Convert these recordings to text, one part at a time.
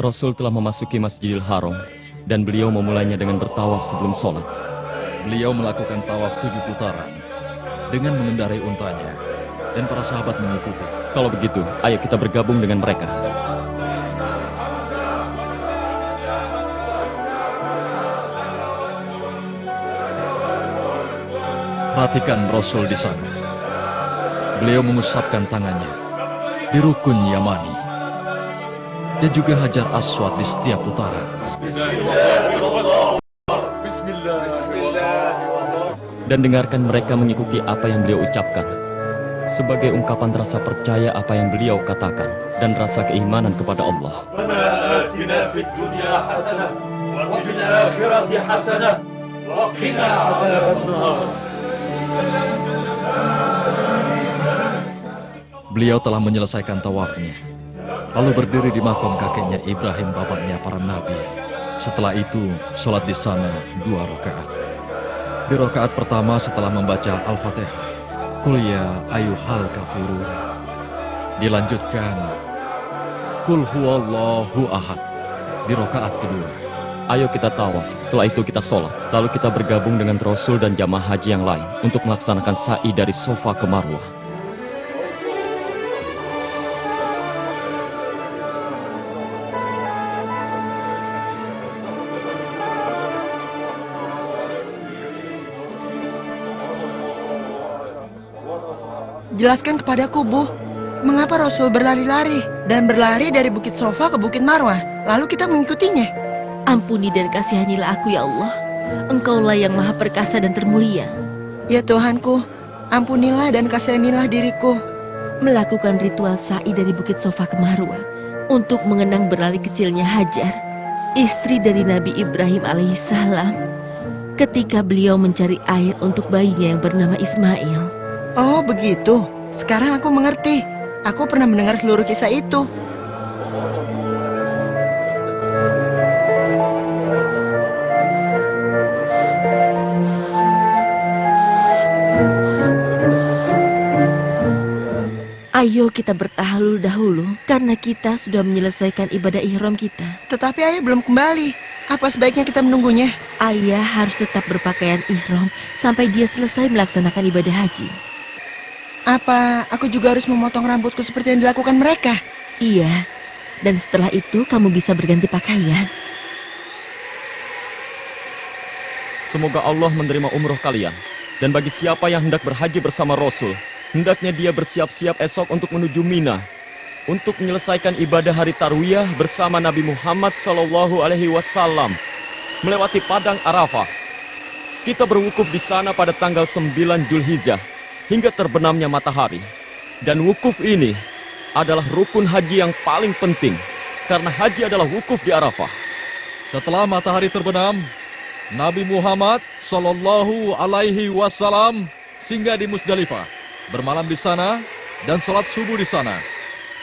Rasul telah memasuki Masjidil Haram dan beliau memulainya dengan bertawaf sebelum sholat. Beliau melakukan tawaf 7 putaran dengan mengendarai untanya dan para sahabat mengikuti. Kalau begitu, ayo kita bergabung dengan mereka. Perhatikan Rasul di sana. Beliau mengusapkan tangannya di rukun Yamani dan juga Hajar Aswad di setiap putaran. Dan dengarkan mereka mengikuti apa yang beliau ucapkan sebagai ungkapan rasa percaya apa yang beliau katakan dan rasa keimanan kepada Allah. Beliau telah menyelesaikan tawafnya, lalu berdiri di makam kakeknya Ibrahim, bapaknya para nabi. Setelah itu, sholat di sana 2 rakaat. Di rakaat pertama setelah membaca Al-Fatihah, Qul ya ayyuhal kafirun. Dilanjutkan, Qul huwallahu ahad. Di rakaat kedua. Ayo kita tawaf, setelah itu kita sholat. Lalu kita bergabung dengan Rasul dan jamaah haji yang lain untuk melaksanakan sa'i dari Sofa ke Marwah. Jelaskan kepadaku, Bu, mengapa Rasul berlari-lari dan berlari dari Bukit Sofa ke Bukit Marwah, lalu kita mengikutinya? Ampuni dan kasihanilah aku, ya Allah. Engkaulah yang maha perkasa dan termulia. Ya Tuhanku, ampunilah dan kasihanilah diriku. Melakukan ritual sa'i dari Bukit Sofa ke Marwah untuk mengenang berlari kecilnya Hajar, istri dari Nabi Ibrahim alaihissalam, ketika beliau mencari air untuk bayinya yang bernama Ismail. Oh begitu, sekarang aku mengerti. Aku pernah mendengar seluruh kisah itu. Ayo kita bertahlul dahulu, karena kita sudah menyelesaikan ibadah ihram kita. Tetapi ayah belum kembali. Apa sebaiknya kita menunggunya? Ayah harus tetap berpakaian ihram sampai dia selesai melaksanakan ibadah haji. Apa aku juga harus memotong rambutku seperti yang dilakukan mereka? Iya, dan setelah itu kamu bisa berganti pakaian. Semoga Allah menerima umroh kalian. Dan bagi siapa yang hendak berhaji bersama Rasul, hendaknya dia bersiap-siap esok untuk menuju Mina untuk menyelesaikan ibadah hari Tarwiyah bersama Nabi Muhammad SAW melewati Padang Arafah. Kita berwukuf di sana pada tanggal 9 Zulhijjah hingga terbenamnya matahari. Dan wukuf ini adalah rukun haji yang paling penting karena haji adalah wukuf di Arafah. Setelah matahari terbenam, Nabi Muhammad SAW singgah di Musdalifah, bermalam di sana dan sholat subuh di sana.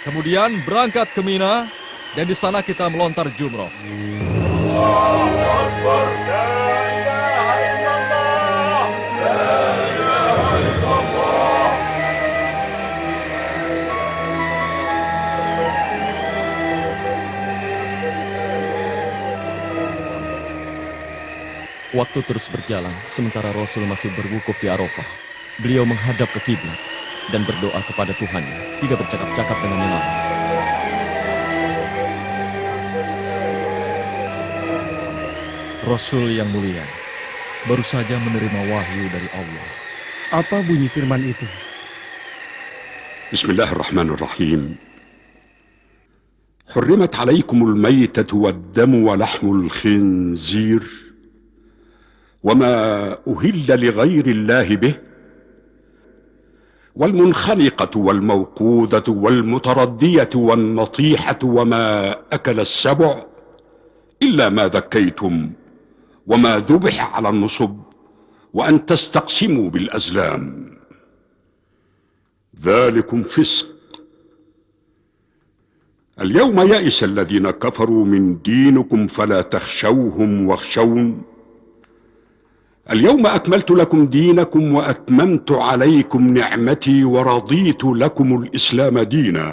Kemudian berangkat ke Mina dan di sana kita melontar jumroh. Waktu terus berjalan, sementara Rasul masih berwukuf di Arafah. Beliau menghadap ke kiblat dan berdoa kepada Tuhannya, tidak bercakap-cakap dengan yang lain. Rasul yang mulia baru saja menerima wahyu dari Allah. Apa bunyi firman itu? Bismillahirrahmanirrahim. حرمت عليكم الميتة والدم ولحم الخنزير وما أهل لغير الله به والمنخنقة والموقوذة والمتردية والنطيحة وما أكل السبع إلا ما ذكيتم وما ذبح على النصب وأن تستقسموا بالأزلام ذلكم فسق. اليوم يئس الذين كفروا من دينكم فلا تخشوهم واخشون اليوم أكملت لكم دينكم وأتممت عليكم نعمتي ورضيت لكم الإسلام دينا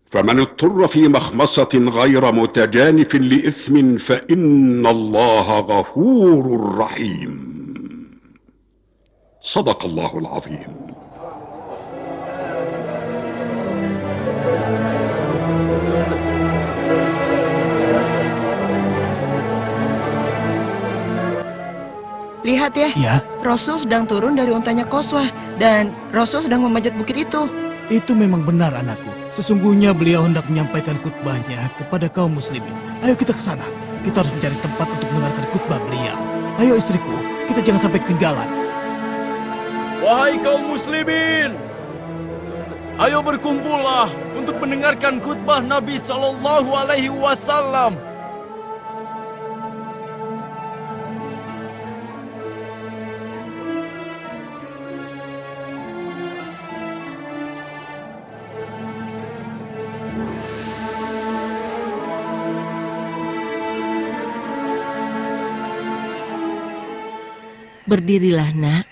فمن اضطر في مخمصة غير متجانف لإثم فإن الله غفور رحيم. صدق الله العظيم. Lihat ya, Ya, Rasul sedang turun dari untanya Qaswah dan Rasul sedang memanjat bukit itu. itu memang benar anakku. Sesungguhnya beliau hendak menyampaikan khutbahnya kepada kaum muslimin. Ayo kita ke sana. Kita harus mencari tempat untuk mendengarkan khutbah beliau. Ayo istriku, kita jangan sampai ketinggalan. Wahai kaum muslimin, ayo berkumpullah untuk mendengarkan khutbah Nabi Sallallahu Alaihi Wasallam. Berdirilah nak,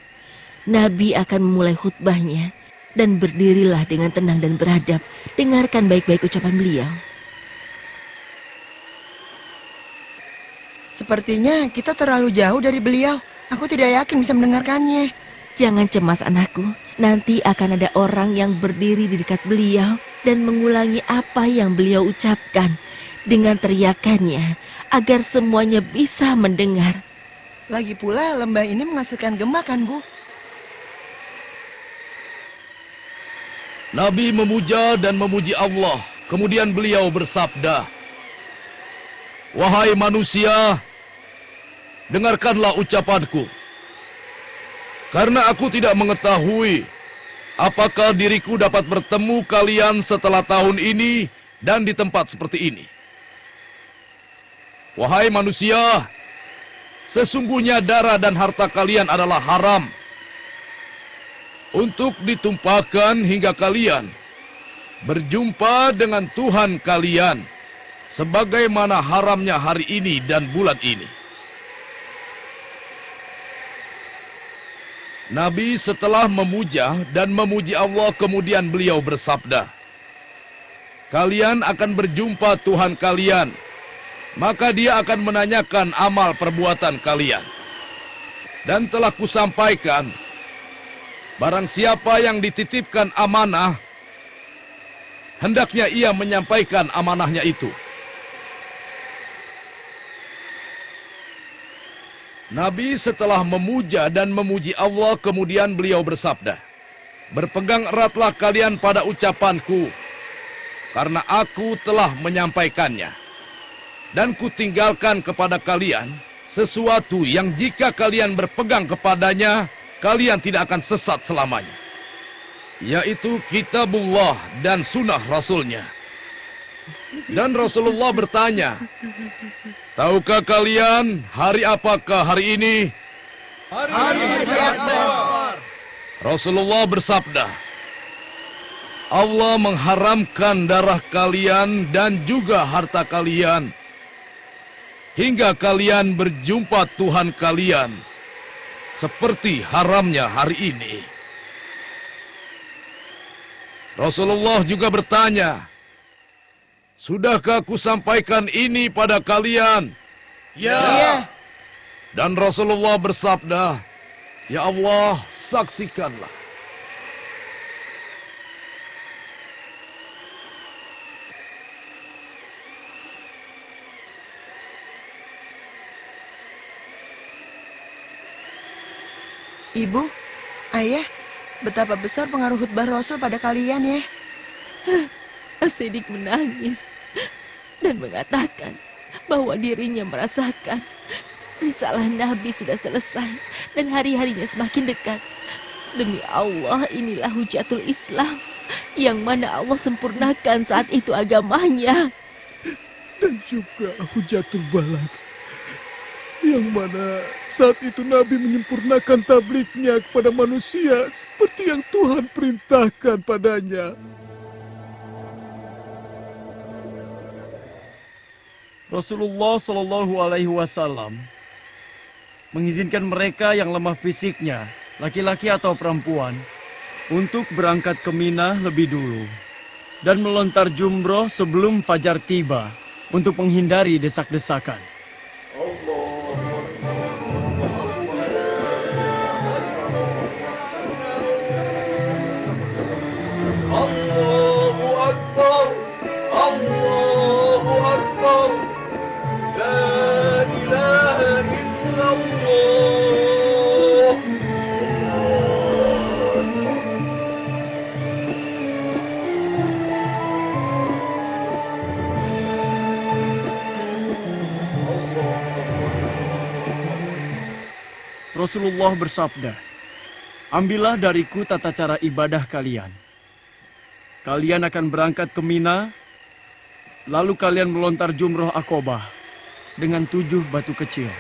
Nabi akan memulai khutbahnya. Dan berdirilah dengan tenang dan beradab. Dengarkan baik-baik ucapan beliau. Sepertinya kita terlalu jauh dari beliau. Aku tidak yakin bisa mendengarkannya. Jangan cemas anakku, nanti akan ada orang yang berdiri di dekat beliau dan mengulangi apa yang beliau ucapkan dengan teriakannya agar semuanya bisa mendengar. Lagi pula lembah ini menghasilkan gema kan, Bu? Nabi memuja dan memuji Allah. Kemudian beliau bersabda, "Wahai manusia, dengarkanlah ucapanku. Karena aku tidak mengetahui apakah diriku dapat bertemu kalian setelah tahun ini dan di tempat seperti ini. Wahai manusia, sesungguhnya darah dan harta kalian adalah haram untuk ditumpahkan hingga kalian berjumpa dengan Tuhan kalian, sebagaimana haramnya hari ini dan bulan ini." Nabi setelah memuja dan memuji Allah, kemudian beliau bersabda, "Kalian akan berjumpa Tuhan kalian, maka dia akan menanyakan amal perbuatan kalian. Dan telah kusampaikan, barang siapa yang dititipkan amanah, hendaknya ia menyampaikan amanahnya itu." Nabi setelah memuja dan memuji Allah, kemudian beliau bersabda, "Berpegang eratlah kalian pada ucapanku, karena aku telah menyampaikannya. Dan kutinggalkan kepada kalian sesuatu yang jika kalian berpegang kepadanya, kalian tidak akan sesat selamanya, yaitu kitabullah dan sunnah Rasulnya." Dan Rasulullah bertanya, "Tahukah kalian hari apakah hari ini?" "Hari Akbar." Rasulullah bersabda, "Allah mengharamkan darah kalian dan juga harta kalian hingga kalian berjumpa Tuhan kalian seperti haramnya hari ini." Rasulullah juga bertanya, "Sudahkah aku sampaikan ini pada kalian?" "Ya." Dan Rasulullah bersabda, "Ya Allah, saksikanlah." Ibu, Ayah, betapa besar pengaruh khutbah Rasul pada kalian ya. As-Siddiq menangis dan mengatakan bahwa dirinya merasakan risalah Nabi sudah selesai dan hari-harinya semakin dekat. Demi Allah, inilah hujatul Islam yang mana Allah sempurnakan saat itu agamanya. Dan juga Hujatul Balag, yang mana saat itu Nabi menyempurnakan tablignya kepada manusia seperti yang Tuhan perintahkan padanya. Rasulullah Shallallahu Alaihi Wasallam mengizinkan mereka yang lemah fisiknya, laki-laki atau perempuan, untuk berangkat ke Mina lebih dulu. dan melontar jumroh sebelum fajar tiba untuk menghindari desak-desakan. Allahu Akbar, Allahu Akbar, La ilaha illallah. Rasulullah bersabda, "Ambillah dariku tata cara ibadah kalian. Kalian akan berangkat ke Mina, lalu kalian melontar jumroh Aqobah dengan 7 batu kecil.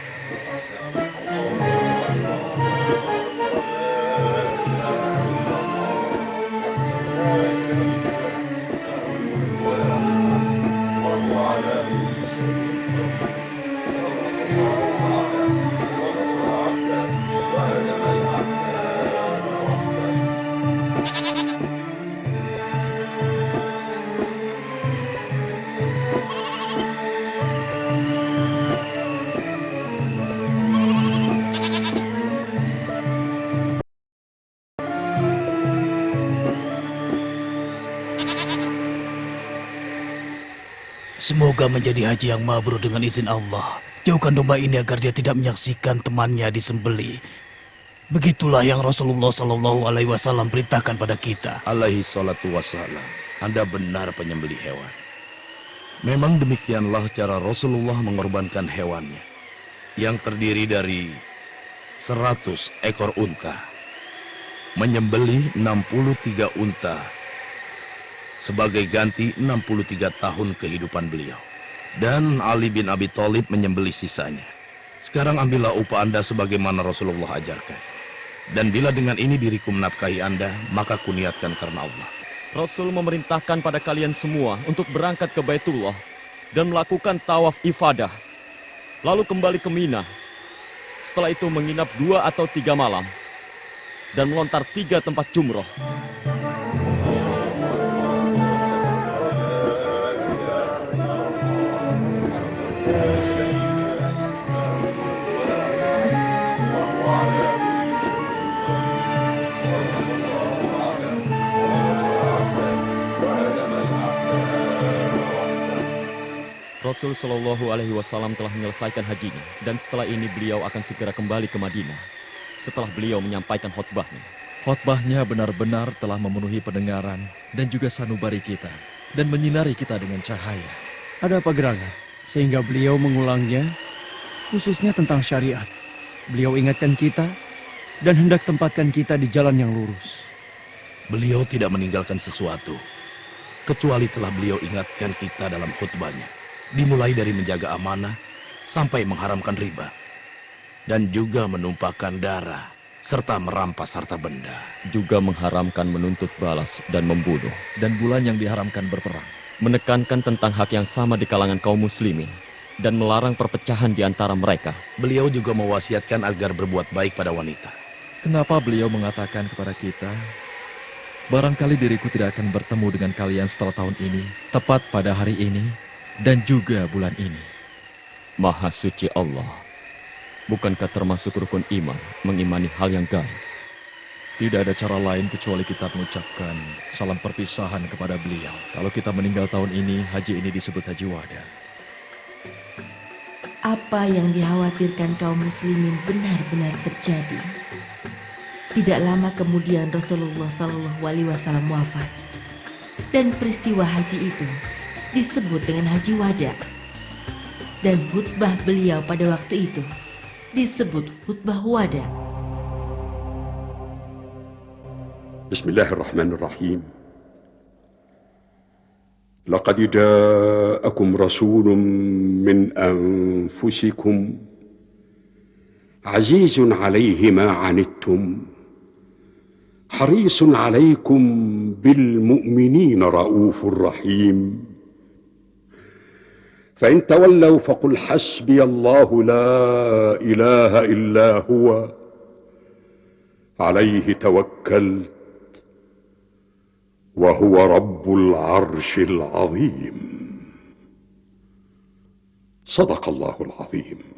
Semoga menjadi haji yang mabrur dengan izin Allah. Jauhkan domba ini agar dia tidak menyaksikan temannya disembelih. Begitulah yang Rasulullah Shallallahu Alaihi Wasallam perintahkan pada kita. Alaihi salatu wassalam. Anda benar penyembelih hewan. Memang demikianlah cara Rasulullah mengorbankan hewannya, yang terdiri dari 100 ekor unta, menyembelih 63 unta, sebagai ganti 63 tahun kehidupan beliau. Dan Ali bin Abi Thalib menyembelih sisanya. Sekarang ambillah upah Anda sebagaimana Rasulullah ajarkan. Dan bila dengan ini diriku menafkahi Anda, maka kuniatkan karena Allah. Rasul memerintahkan pada kalian semua untuk berangkat ke Baitullah dan melakukan tawaf ifadah, lalu kembali ke Mina. Setelah itu menginap 2 atau 3 malam dan melontar 3 tempat jumroh. Rasul Shallallahu Alaihi Wasallam telah menyelesaikan hajinya, dan setelah ini beliau akan segera kembali ke Madinah. Setelah beliau menyampaikan khutbahnya, Khotbahnya benar-benar telah memenuhi pendengaran dan juga sanubari kita, dan menyinari kita dengan cahaya. Ada apa gerangan? Sehingga beliau mengulangnya, khususnya tentang syariat. Beliau ingatkan kita dan hendak tempatkan kita di jalan yang lurus. Beliau tidak meninggalkan sesuatu, kecuali telah beliau ingatkan kita dalam khutbahnya. Dimulai dari menjaga amanah sampai mengharamkan riba, dan juga menumpahkan darah serta merampas harta benda, juga mengharamkan menuntut balas dan membunuh, Dan bulan yang diharamkan berperang. menekankan tentang hak yang sama di kalangan kaum muslimin, dan melarang perpecahan di antara mereka. Beliau juga mewasiatkan agar berbuat baik pada wanita. Kenapa beliau mengatakan kepada kita, barangkali diriku tidak akan bertemu dengan kalian setelah tahun ini, tepat pada hari ini, dan juga bulan ini. Maha suci Allah, bukankah termasuk rukun iman mengimani hal yang gaib? Tidak ada cara lain kecuali kita mengucapkan salam perpisahan kepada beliau. Kalau kita meninggal tahun ini, haji ini disebut haji wada. Apa yang dikhawatirkan kaum muslimin benar-benar terjadi. Tidak lama kemudian Rasulullah Shallallahu Alaihi Wasallam wafat, dan peristiwa haji itu disebut dengan haji wada. Dan khutbah beliau pada waktu itu disebut khutbah wada. Bismillahirrahmanirrahim. Laqad ja'akum rasulun min anfusikum azizun 'alaihi ma 'anittum harisun 'alaikum bil mu'minina raufur rahim. فإن تولوا فقل حسبي الله لا إله إلا هو عليه توكلت وهو رب العرش العظيم. صدق الله العظيم.